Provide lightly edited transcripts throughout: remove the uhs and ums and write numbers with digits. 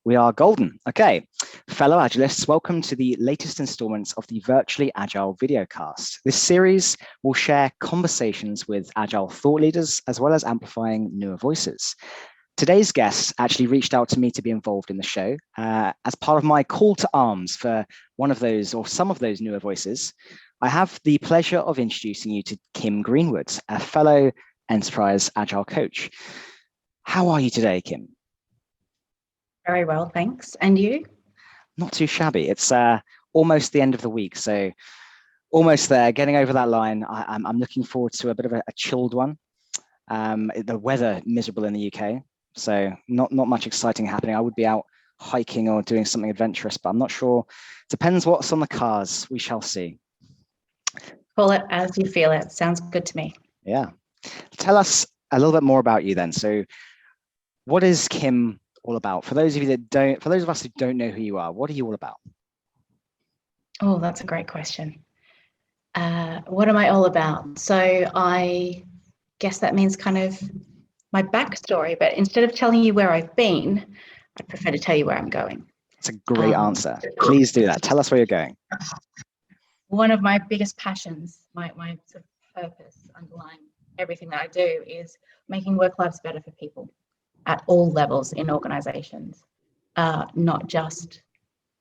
We are golden. Okay, fellow Agilists, welcome to the latest installments of the Virtually Agile videocast. This series will share conversations with Agile thought leaders, as well as amplifying newer voices. Today's guest actually reached out to me to be involved in the show as part of my call to arms for one of those or some of those newer voices. I have the pleasure of introducing you to Kim Greenwood, a fellow Enterprise Agile Coach. How are you today, Kim? Very well, thanks. And you? Not too shabby. It's almost the end of the week, so almost there, getting over that line. I'm looking forward to a bit of a chilled one. The weather miserable in the UK, so not much exciting happening. I would be out hiking or doing something adventurous, but I'm not sure. Depends what's on the cards. We shall see. Call it as you feel it. Sounds good to me. Yeah. Tell us a little bit more about you then. So what is Kim all about? For those of us who don't know who you are, what are you all about? Oh, that's a great question. What am I all about? So I guess that means kind of my backstory, but instead of telling you where I've been, I prefer to tell you where I'm going. It's a great answer. Please do that. Tell us where you're going. One of my biggest passions, my sort of purpose underlying everything that I do is making work lives better for people at all levels in organizations, not just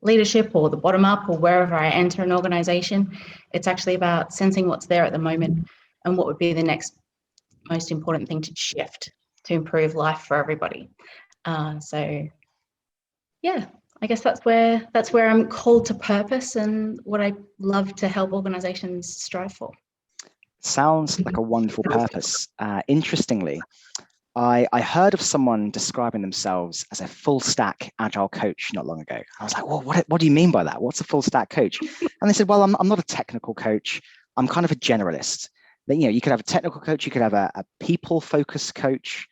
leadership or the bottom up or wherever I enter an organization. It's actually about sensing what's there at the moment and what would be the next most important thing to shift to improve life for everybody. So yeah, I guess that's where I'm called to purpose and what I love to help organizations strive for. Sounds like a wonderful purpose. Interestingly, I heard of someone describing themselves as a full stack agile coach not long ago. I was like, well, what do you mean by that? What's a full stack coach? And they said, well, I'm not a technical coach. I'm kind of a generalist. But, you could have a technical coach, you could have a people focused coach.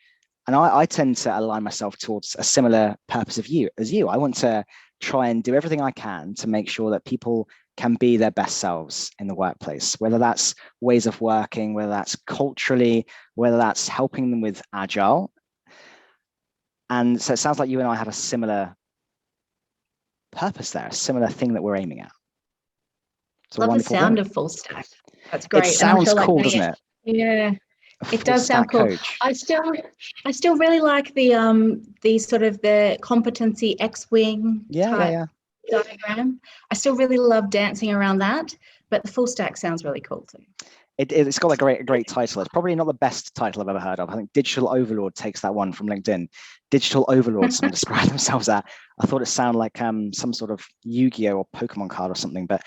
And I tend to align myself towards a similar purpose as you. I want to try and do everything I can to make sure that people can be their best selves in the workplace, whether that's ways of working, whether that's culturally, whether that's helping them with agile. And so it sounds like you and I have a similar purpose there, a similar thing that we're aiming at. Love the sound of full stack. That's great. It sounds cool, doesn't it? Yeah. It does sound cool. Coach. I still really like the sort of the competency X-wing type diagram. I still really love dancing around that, but the full stack sounds really cool too. It's got a great title. It's probably not the best title I've ever heard of. I think Digital Overlord takes that one from LinkedIn. Digital Overlord, someone described themselves at. I thought it sounded like some sort of Yu-Gi-Oh or Pokemon card or something, but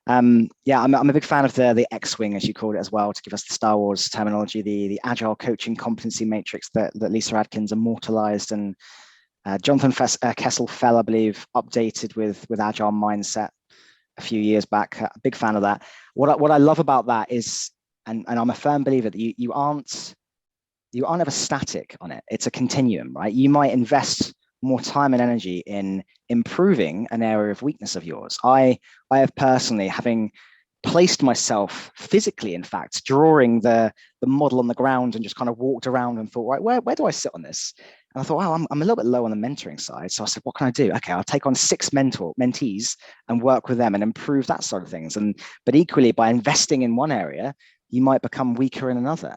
I'm a big fan of the X-Wing, as you called it as well, to give us the Star Wars terminology, the agile coaching competency matrix that Lisa Adkins immortalized, and Jonathan Kessel Fell, I believe, updated with agile mindset a few years back. A big fan of that. What I love about that is, and I'm a firm believer that you aren't ever static on it. It's a continuum, right? You might invest more time and energy in improving an area of weakness of yours. I have personally, having placed myself physically, in fact, drawing the model on the ground and just kind of walked around and thought, right, where do I sit on this? And I thought, wow, I'm a little bit low on the mentoring side. So I said, what can I do? Okay, I'll take on 6 mentees and work with them and improve that sort of things. But equally, by investing in one area, you might become weaker in another.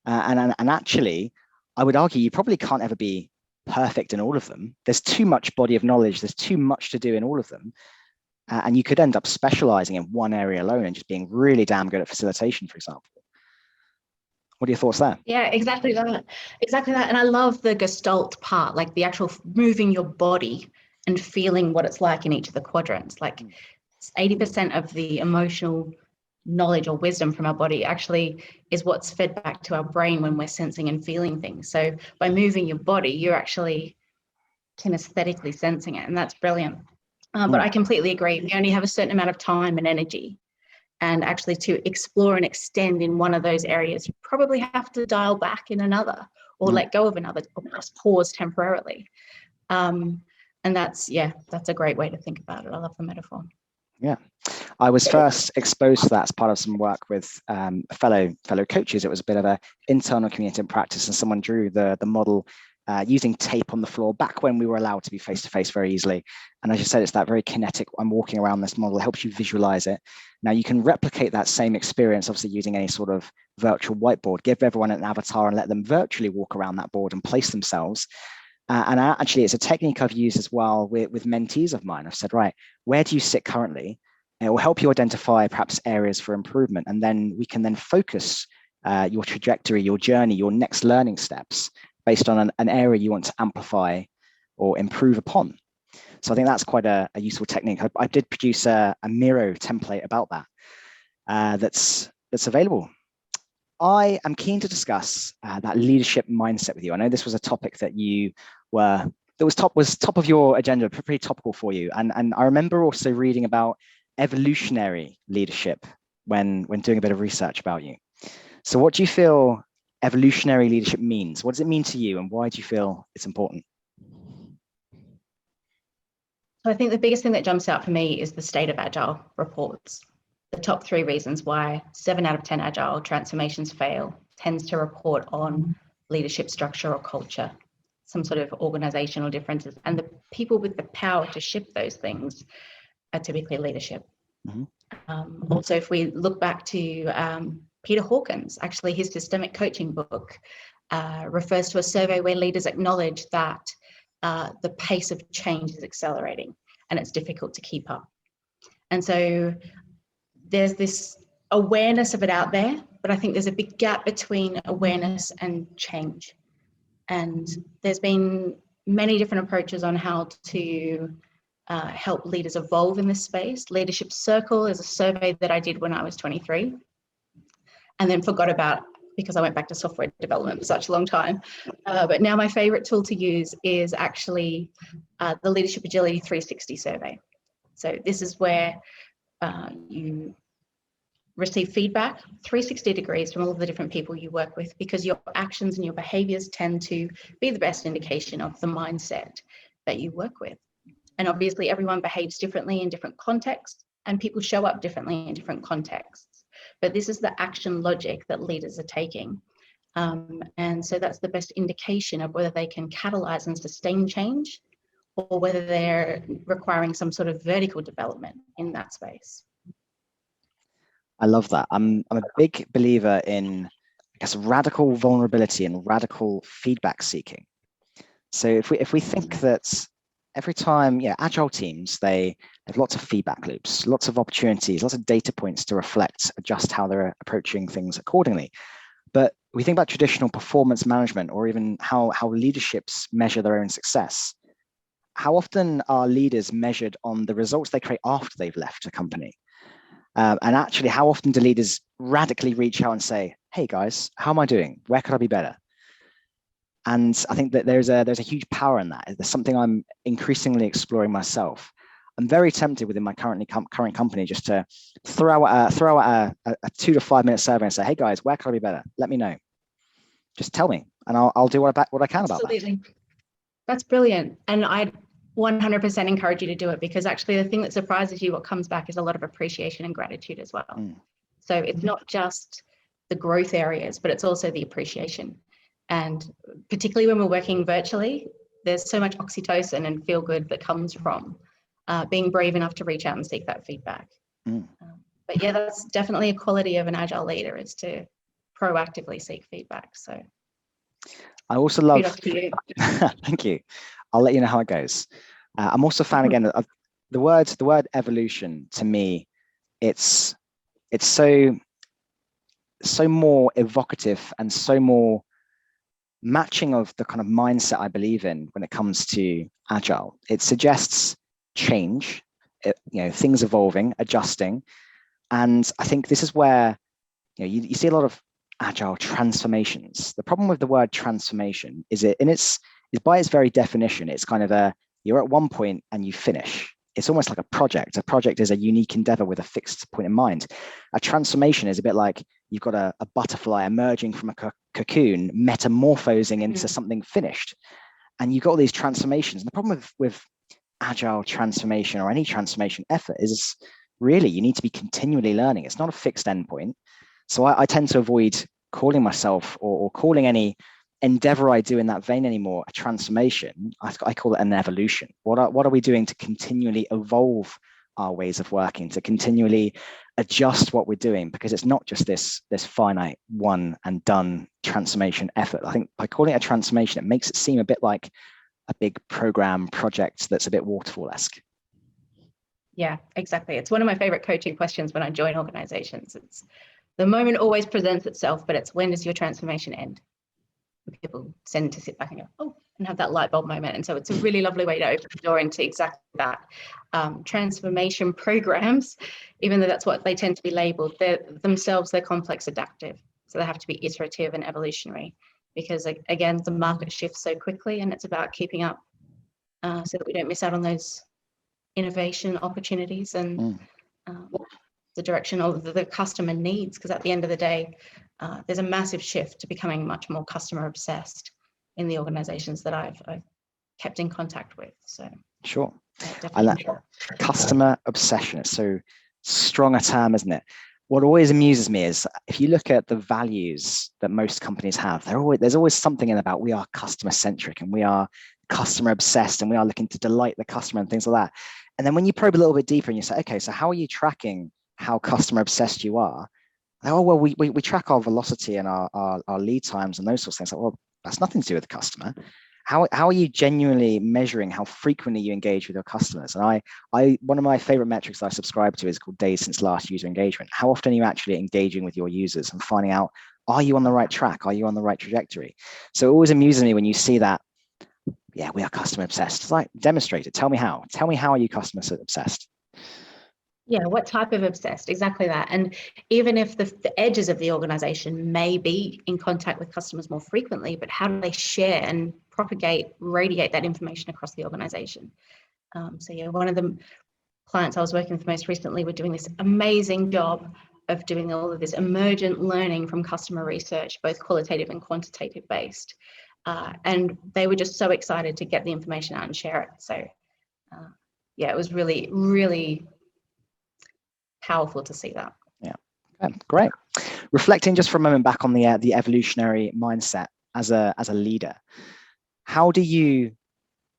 And actually, I would argue you probably can't ever be perfect in all of them. There's too much body of knowledge. There's too much to do in all of them. And you could end up specializing in one area alone and just being really damn good at facilitation, for example. What are your thoughts there? Yeah, exactly that. And I love the gestalt part, like the actual moving your body and feeling what it's like in each of the quadrants. Like 80% of the emotional knowledge or wisdom from our body actually is what's fed back to our brain when we're sensing and feeling things. So by moving your body, you're actually kinesthetically sensing it, and that's brilliant. But I completely agree. We only have a certain amount of time and energy, and actually to explore and extend in one of those areas, you probably have to dial back in another or let go of another, or just pause temporarily. And that's a great way to think about it. I love the metaphor. Yeah, I was first exposed to that as part of some work with fellow coaches. It was a bit of an internal community in practice, and someone drew the model using tape on the floor back when we were allowed to be face-to-face very easily. And as you said, it's that very kinetic, I'm walking around this model, it helps you visualize it. Now you can replicate that same experience, obviously using any sort of virtual whiteboard, give everyone an avatar and let them virtually walk around that board and place themselves. And actually, it's a technique I've used as well with mentees of mine. I've said, right, where do you sit currently? It will help you identify perhaps areas for improvement. And then we can then focus your trajectory, your journey, your next learning steps based on an area you want to amplify or improve upon. So I think that's quite a useful technique. I did produce a Miro template about that that's available. I am keen to discuss that leadership mindset with you. I know this was a topic that was top of your agenda, pretty topical for you. And I remember also reading about evolutionary leadership when doing a bit of research about you. So what do you feel evolutionary leadership means? What does it mean to you, and why do you feel it's important? So I think the biggest thing that jumps out for me is the State of Agile reports. The top 3 reasons why 7 out of 10 Agile transformations fail tends to report on leadership structure or culture, some sort of organizational differences. And the people with the power to shift those things are typically leadership. Mm-hmm. Also, if we look back to Peter Hawkins, actually his systemic coaching book refers to a survey where leaders acknowledge that the pace of change is accelerating and it's difficult to keep up. And so there's this awareness of it out there, but I think there's a big gap between awareness and change. And there's been many different approaches on how to help leaders evolve in this space. Leadership Circle is a survey that I did when I was 23 and then forgot about because I went back to software development for such a long time. But now my favorite tool to use is actually the Leadership Agility 360 survey. So this is where you receive feedback 360 degrees from all of the different people you work with, because your actions and your behaviors tend to be the best indication of the mindset that you work with. And obviously everyone behaves differently in different contexts and people show up differently in different contexts. But this is the action logic that leaders are taking. And so that's the best indication of whether they can catalyze and sustain change or whether they're requiring some sort of vertical development in that space. I love that. I'm a big believer in, I guess, radical vulnerability and radical feedback seeking. So if we think that every time, agile teams, they have lots of feedback loops, lots of opportunities, lots of data points to reflect, adjust how they're approaching things accordingly. But we think about traditional performance management or even how leaderships measure their own success. How often are leaders measured on the results they create after they've left a company? And actually, how often do leaders radically reach out and say, hey guys, how am I doing? Where could I be better? And I think that there's a huge power in that. There's something I'm increasingly exploring myself. I'm very tempted within my current company just to throw out a 2 to 5 minute survey and say, hey guys, where can I be better? Let me know. Just tell me, and I'll do what I can about that. That's brilliant. And I 100% encourage you to do it, because actually the thing that surprises you, what comes back is a lot of appreciation and gratitude as well. So it's not just the growth areas, but it's also the appreciation. And particularly when we're working virtually, there's so much oxytocin and feel good that comes from being brave enough to reach out and seek that feedback. But yeah, that's definitely a quality of an agile leader, is to proactively seek feedback. So I also love, thank you. I'll let you know how it goes. I'm also a fan again of the word evolution. To me, it's so more evocative and so more matching of the kind of mindset I believe in when it comes to agile. It suggests change, things evolving, adjusting. And I think this is where you see a lot of agile transformations. The problem with the word transformation is by its very definition, it's kind of you're at one point and you finish. It's almost like a project. A project is a unique endeavor with a fixed point in mind. A transformation is a bit like you've got a butterfly emerging from a cocoon, metamorphosing into something finished. And you've got all these transformations. And the problem with agile transformation or any transformation effort is really you need to be continually learning. It's not a fixed endpoint. So I tend to avoid calling myself or calling any endeavor I do in that vein anymore, a transformation, I call it an evolution. What are we doing to continually evolve our ways of working, to continually adjust what we're doing? Because it's not just this finite one and done transformation effort. I think by calling it a transformation, it makes it seem a bit like a big program project that's a bit waterfall-esque. Yeah, exactly. It's one of my favorite coaching questions when I join organizations. It's the moment always presents itself, but it's when does your transformation end? People tend to sit back and go, oh, and have that light bulb moment. And so it's a really lovely way to open the door into exactly that. Transformation programs, even though that's what they tend to be labeled, they're complex adaptive. So they have to be iterative and evolutionary, because again, the market shifts so quickly, and it's about keeping up so that we don't miss out on those innovation opportunities and the direction of the customer needs. Because at the end of the day, there's a massive shift to becoming much more customer obsessed in the organizations that I've kept in contact with. So sure. I like customer obsession. It's so strong a term, isn't it? What always amuses me is if you look at the values that most companies have, there's always something in about we are customer centric and we are customer obsessed and we are looking to delight the customer and things like that. And then when you probe a little bit deeper and you say, okay, so how are you tracking how customer obsessed you are? Oh, well, we track our velocity and our lead times and those sorts of things. Like, well, that's nothing to do with the customer. How are you genuinely measuring how frequently you engage with your customers? And one of my favorite metrics that I subscribe to is called days since last user engagement. How often are you actually engaging with your users and finding out, are you on the right track? Are you on the right trajectory? So it always amuses me when you see that, yeah, we are customer obsessed. It's like, demonstrate it. Tell me how. Tell me how are you customer obsessed? Yeah, what type of obsessed? Exactly that. And even if the edges of the organization may be in contact with customers more frequently, but how do they share and radiate that information across the organization? So yeah, one of the clients I was working with most recently were doing this amazing job of doing all of this emergent learning from customer research, both qualitative and quantitative based. And they were just so excited to get the information out and share it. So yeah, it was really, really powerful to see that. Yeah, great. Reflecting just for a moment back on the evolutionary mindset as a leader, how do you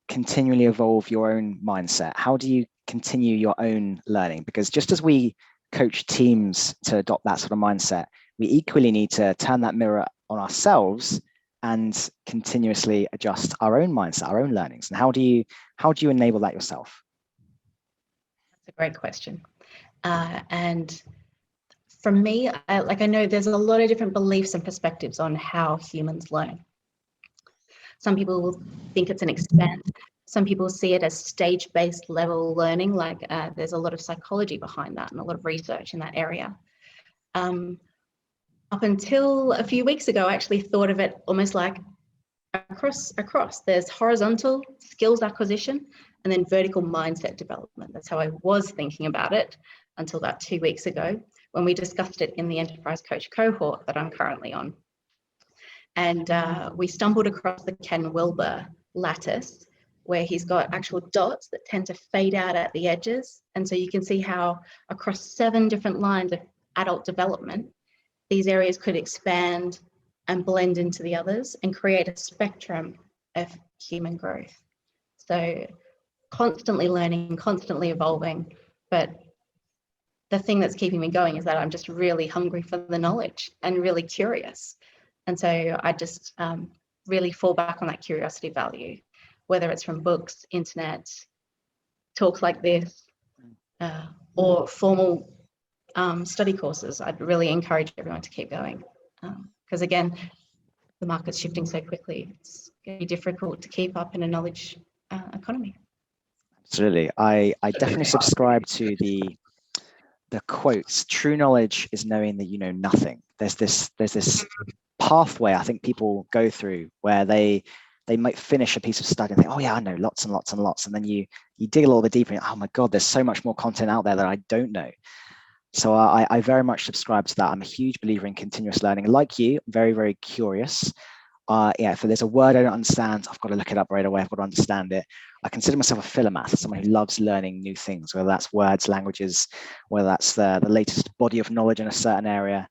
continually evolve your own mindset? How do you continue your own learning? Because just as we coach teams to adopt that sort of mindset, we equally need to turn that mirror on ourselves and continuously adjust our own mindset, our own learnings. And how do you enable that yourself? That's a great question. And for me, I know there's a lot of different beliefs and perspectives on how humans learn. Some people will think it's an expanse. Some people see it as stage-based level learning, like there's a lot of psychology behind that and a lot of research in that area. Up until a few weeks ago, I actually thought of it almost like across. There's horizontal skills acquisition and then vertical mindset development. That's how I was thinking about it until about 2 weeks ago when we discussed it in the Enterprise Coach cohort that I'm currently on. And we stumbled across the Ken Wilber lattice, where he's got actual dots that tend to fade out at the edges. And so you can see how across 7 different lines of adult development, these areas could expand and blend into the others and create a spectrum of human growth. So constantly learning, constantly evolving, but the thing that's keeping me going is that I'm just really hungry for the knowledge and really curious. And so I just really fall back on that curiosity value, whether it's from books, internet, talks like this, or formal study courses. I'd really encourage everyone to keep going. Because again, the market's shifting so quickly. It's going to be difficult to keep up in a knowledge economy. Absolutely. I definitely subscribe to the quotes. True knowledge is knowing that you know nothing. There's this pathway I think people go through where they might finish a piece of study and think, oh yeah, I know lots and lots and lots. And then you dig a little bit deeper and oh my God, there's so much more content out there that I don't know. So I very much subscribe to that. I'm a huge believer in continuous learning. Like you, very, very curious. If there's a word I don't understand, I've got to look it up right away. I've got to understand it. I consider myself a philomath, someone who loves learning new things, whether that's words, languages, whether that's the latest body of knowledge in a certain area.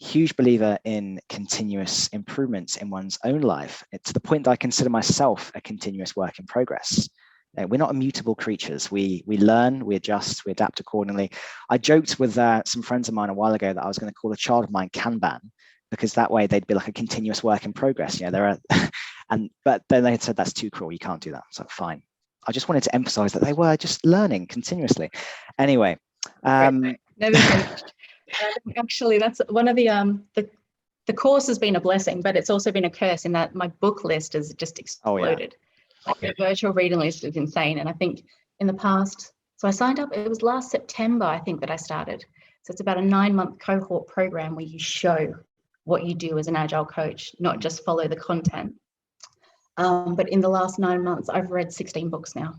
huge believer in continuous improvements in one's own life, to the point that I consider myself a continuous work in progress. We're not immutable creatures. We learn, we adjust, we adapt accordingly. I joked with some friends of mine a while ago that I was going to call a child of mine Kanban, because that way they'd be like a continuous work in progress. You know, but then they had said that's too cruel. You can't do that. So fine. I just wanted to emphasize that they were just learning continuously. Anyway, never finished. Actually, that's one of the course has been a blessing, but it's also been a curse in that my book list has just exploded. Like the virtual reading list is insane. And I think in the past, so I signed up, it was last September, I think, that I started. So it's about a 9-month cohort program where you show what you do as an agile coach, not just follow the content. But in the last 9 months, I've read 16 books now.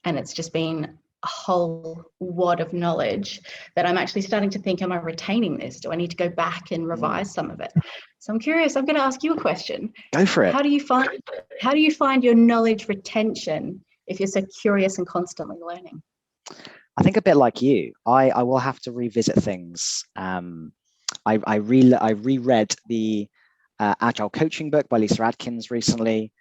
And it's just been a whole wad of knowledge that I'm actually starting to think, am I retaining this? Do I need to go back and revise some of it? So I'm curious, I'm going to ask you a question. Go for it. How do you find your knowledge retention if you're so curious and constantly learning? I think a bit like you, I will have to revisit things. I reread the Agile Coaching book by Lisa Adkins recently.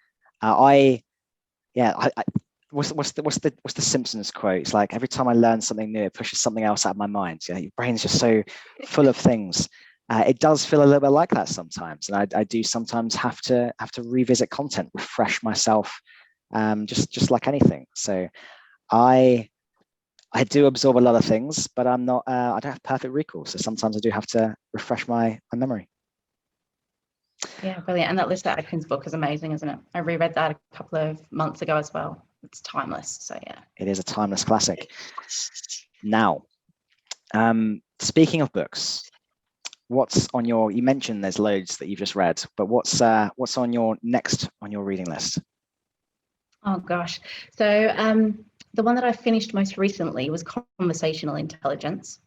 What's the Simpsons quote? It's like, every time I learn something new, it pushes something else out of my mind. You know, your brain's just so full of things. It does feel a little bit like that sometimes, and I do sometimes have to revisit content, refresh myself, just like anything. So I do absorb a lot of things, but I'm not. I don't have perfect recall, so sometimes I do have to refresh my memory. Yeah, brilliant. And that Lisa Adkins book is amazing, isn't it? I reread that a couple of months ago as well. It's timeless. So yeah, it is a timeless classic. Now, speaking of books, what's on your? You mentioned there's loads that you've just read, but what's on your reading list? Oh gosh, so the one that I finished most recently was Conversational Intelligence.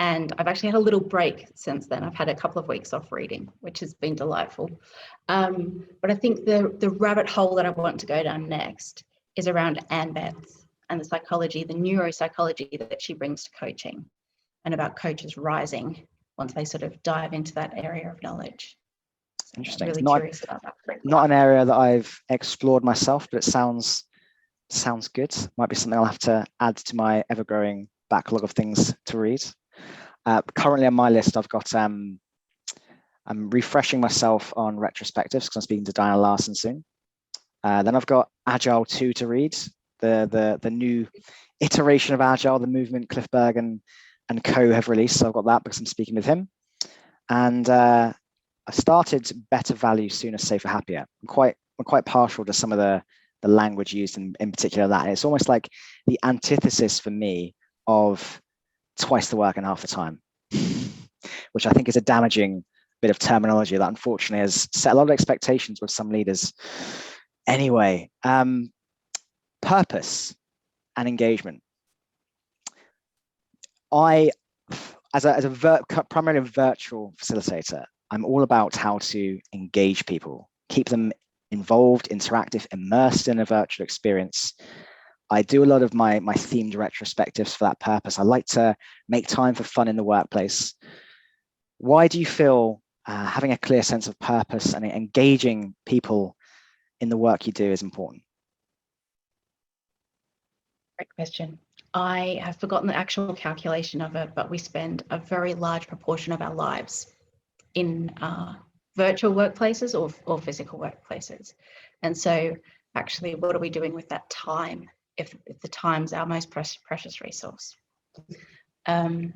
And I've actually had a little break since then. I've had a couple of weeks off reading, which has been delightful. But I think the rabbit hole that I want to go down next is around Ann Betts and the psychology, the neuropsychology that she brings to coaching, and about coaches rising once they sort of dive into that area of knowledge. So interesting. I'm really curious about that. Not an area that I've explored myself, but it sounds good. Might be something I'll have to add to my ever-growing backlog of things to read. Currently on my list, I've got I'm refreshing myself on retrospectives because I'm speaking to Diana Larson soon. Then I've got Agile 2 to read, the new iteration of Agile, the movement Cliff Berg and co have released. So I've got that because I'm speaking with him. And I started Better Value Sooner, Safer, Happier. I'm quite partial to some of the language used in particular that. And it's almost like the antithesis for me of twice the work and half the time, which I think is a damaging bit of terminology that unfortunately has set a lot of expectations with some leaders. Anyway, purpose and engagement. I, primarily a virtual facilitator, I'm all about how to engage people, keep them involved, interactive, immersed in a virtual experience. I do a lot of my themed retrospectives for that purpose. I like to make time for fun in the workplace. Why do you feel having a clear sense of purpose and engaging people in the work you do is important? Great question. I have forgotten the actual calculation of it, but we spend a very large proportion of our lives in virtual workplaces or physical workplaces. And so actually, what are we doing with that time if the time's our most precious resource? So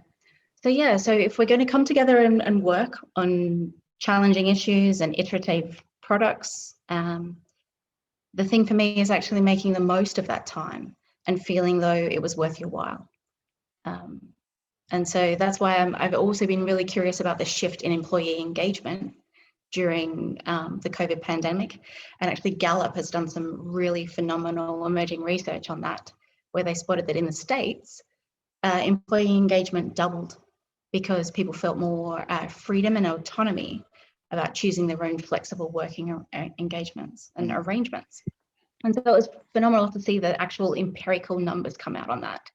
if we're going to come together and work on challenging issues and iterative products, the thing for me is actually making the most of that time and feeling though it was worth your while. And so that's why I've also been really curious about the shift in employee engagement during the COVID pandemic. And actually Gallup has done some really phenomenal emerging research on that, where they spotted that in the States, employee engagement doubled because people felt more freedom and autonomy about choosing their own flexible working engagements and arrangements. And so it was phenomenal to see the actual empirical numbers come out on that.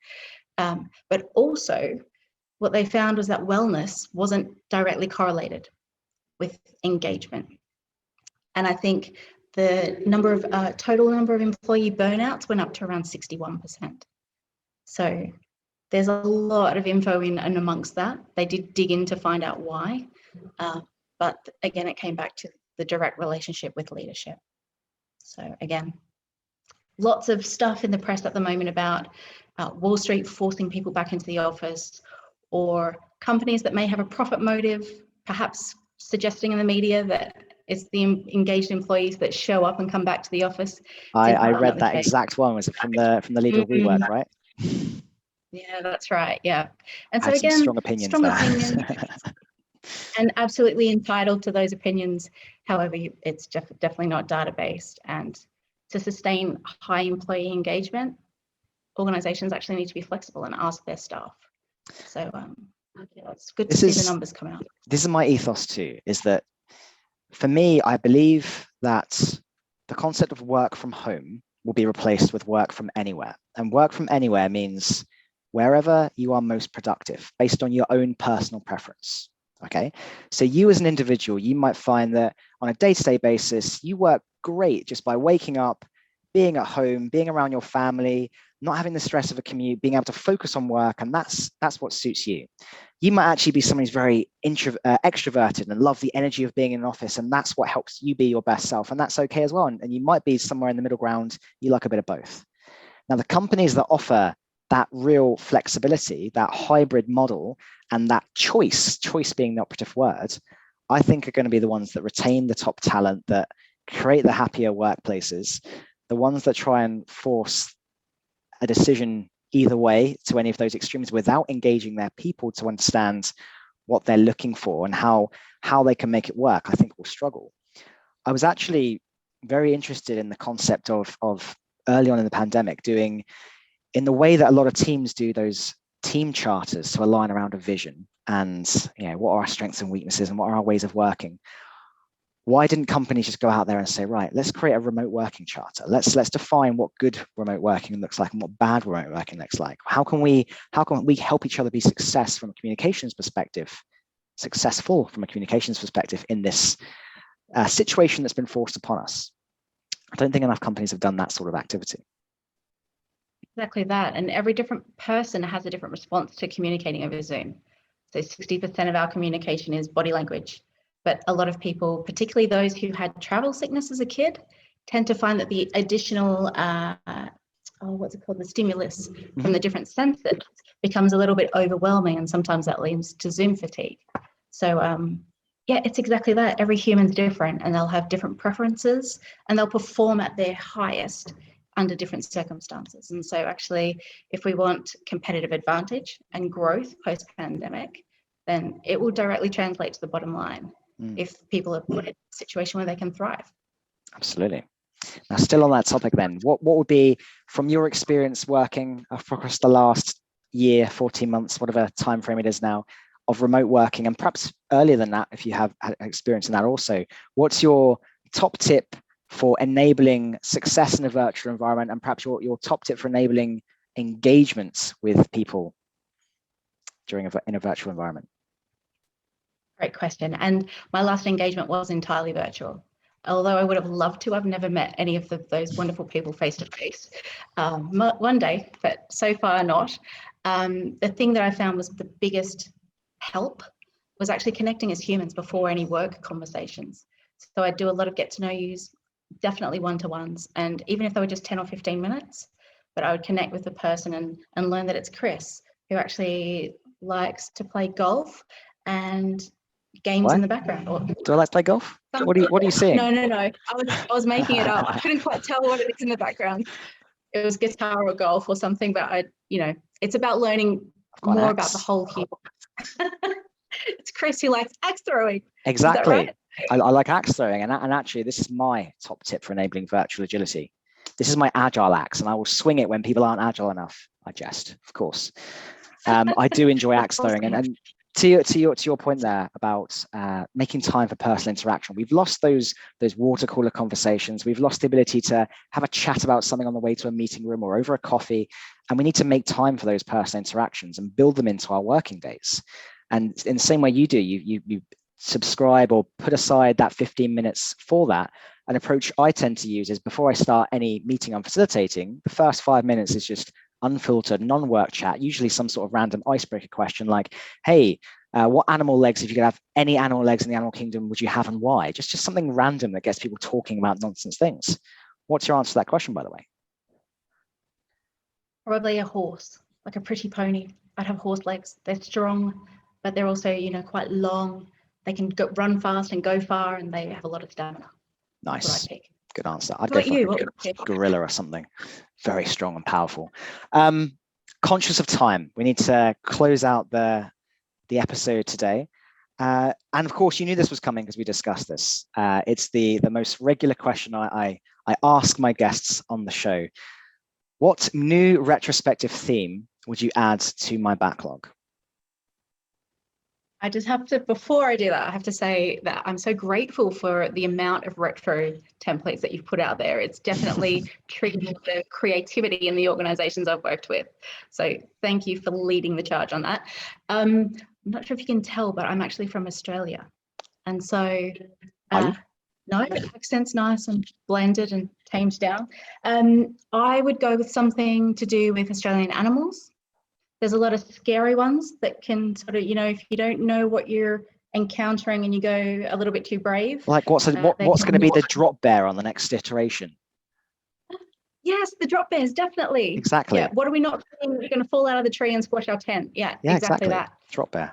But also what they found was that wellness wasn't directly correlated with engagement. And I think the total number of employee burnouts went up to around 61%. So there's a lot of info in and amongst that. They did dig in to find out why. But again, it came back to the direct relationship with leadership. So again, lots of stuff in the press at the moment about Wall Street forcing people back into the office, or companies that may have a profit motive, perhaps suggesting in the media that it's the engaged employees that show up and come back to the office. I read that exact one. Was it from the leader of WeWork, right? Yeah, that's right. Yeah. And so I had again, some strong opinions. And absolutely entitled to those opinions. However, it's definitely not data-based. And to sustain high employee engagement, organizations actually need to be flexible and ask their staff. So it's good to see the numbers come out. This is my ethos too, is that for me, I believe that the concept of work from home will be replaced with work from anywhere. And work from anywhere means wherever you are most productive based on your own personal preference. Okay, so you as an individual, you might find that on a day-to-day basis, you work great just by waking up, being at home, being around your family, not having the stress of a commute, being able to focus on work, and that's what suits you. You might actually be someone who's very extroverted and love the energy of being in an office, and that's what helps you be your best self, and that's okay as well. And you might be somewhere in the middle ground, you like a bit of both. Now, the companies that offer that real flexibility, that hybrid model, and that choice being the operative word, I think are going to be the ones that retain the top talent, that create the happier workplaces, the ones that try and force a decision either way to any of those extremes without engaging their people to understand what they're looking for and how they can make it work, I think will struggle. I was actually very interested in the concept of early on in the pandemic doing, in the way that a lot of teams do, those team charters to align around a vision and, you know, what are our strengths and weaknesses and what are our ways of working. Why didn't companies just go out there and say, right, let's create a remote working charter. Let's define what good remote working looks like and what bad remote working looks like. How can we help each other be successful from a communications perspective in this situation that's been forced upon us? I don't think enough companies have done that sort of activity. Exactly that. And every different person has a different response to communicating over Zoom. So 60% of our communication is body language. But a lot of people, particularly those who had travel sickness as a kid, tend to find that the additional, the stimulus from the different senses becomes a little bit overwhelming. And sometimes that leads to Zoom fatigue. So yeah, it's exactly that. Every human's different and they'll have different preferences and they'll perform at their highest under different circumstances. And so actually, if we want competitive advantage and growth post-pandemic, then it will directly translate to the bottom line if people are put in a situation where they can thrive. Absolutely. Now, still on that topic then, what would be, from your experience working across the last year, 14 months, whatever time frame it is now, of remote working, and perhaps earlier than that, if you have had experience in that also, what's your top tip for enabling success in a virtual environment, and perhaps your top tip for enabling engagements with people in a virtual environment? Great question. And my last engagement was entirely virtual. Although I would have loved to, I've never met any of those wonderful people face to face. One day, but so far not. The thing that I found was the biggest help was actually connecting as humans before any work conversations. So I do a lot of get to know yous, definitely one-to-ones. And even if they were just 10 or 15 minutes, but I would connect with the person and learn that it's Chris, who actually likes to play golf and games in the background. Do I like to play golf? What are you seeing? No. I was making it up. I couldn't quite tell what it is in the background. It was guitar or golf or something, but it's about learning more about the whole human. It's Chris who likes axe throwing. Exactly. Right? I like axe throwing, and actually this is my top tip for enabling virtual agility. This is my agile axe, and I will swing it when people aren't agile enough. I jest, of course. I do enjoy axe throwing, and to your point there about making time for personal interaction, we've lost those water cooler conversations. We've lost the ability to have a chat about something on the way to a meeting room or over a coffee, and we need to make time for those personal interactions and build them into our working days. And in the same way you do, you subscribe or put aside that 15 minutes for that. An approach I tend to use is, before I start any meeting I'm facilitating, the first 5 minutes is just unfiltered, non-work chat, usually some sort of random icebreaker question like, hey, what animal legs, if you could have any animal legs in the animal kingdom, would you have, and why? Just something random that gets people talking about nonsense things. What's your answer to that question, by the way? Probably a horse, like a pretty pony. I'd have horse legs. They're strong, but they're also, quite long. They can run fast and go far, and they have a lot of stamina. Nice. That's what I'd pick. Good answer. I'd go for a gorilla or something very strong and powerful. Conscious of time, we need to close out the episode today. And of course, you knew this was coming because we discussed this. It's the most regular question I ask my guests on the show. What new retrospective theme would you add to my backlog? I just have to, before I do that, I have to say that I'm so grateful for the amount of retro templates that you've put out there. It's definitely triggered the creativity in the organizations I've worked with. So thank you for leading the charge on that. I'm not sure if you can tell, but I'm actually from Australia. And so, no, the accent's nice and blended and tamed down. I would go with something to do with Australian animals. There's a lot of scary ones that can sort of, if you don't know what you're encountering and you go a little bit too brave. Like what's going to be the drop bear on the next iteration? Yes, the drop bears, definitely. Exactly. Yeah. What are we not doing? We're going to fall out of the tree and squash our tent. Yeah, exactly that. Drop bear.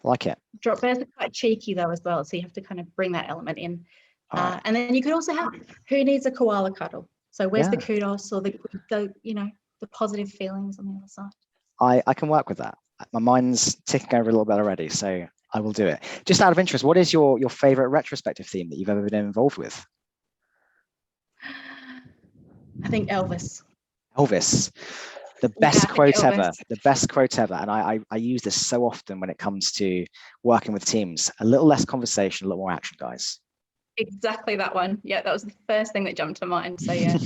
Like it. Drop bears are quite cheeky though as well, so you have to kind of bring that element in. Right. And then you could also have, who needs a koala cuddle? So where's the kudos or the positive feelings on the other side? I can work with that. My mind's ticking over a little bit already, so I will do it. Just out of interest, what is your favorite retrospective theme that you've ever been involved with? I think Elvis. Elvis, the best quote ever. The best quote ever. And I use this so often when it comes to working with teams. A little less conversation, a little more action, guys. Exactly that one. Yeah, that was the first thing that jumped to mind. So yeah.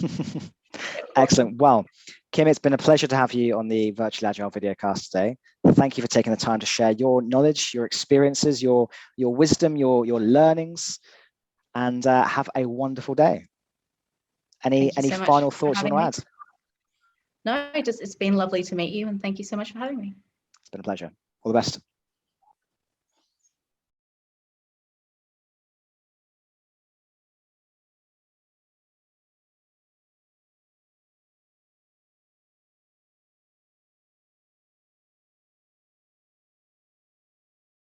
Excellent. Well, Kim, it's been a pleasure to have you on the Virtually Agile videocast today. Thank you for taking the time to share your knowledge, your experiences, your wisdom, your learnings, and have a wonderful day. Any final thoughts you want to add? No, it's been lovely to meet you, and thank you so much for having me. It's been a pleasure. All the best.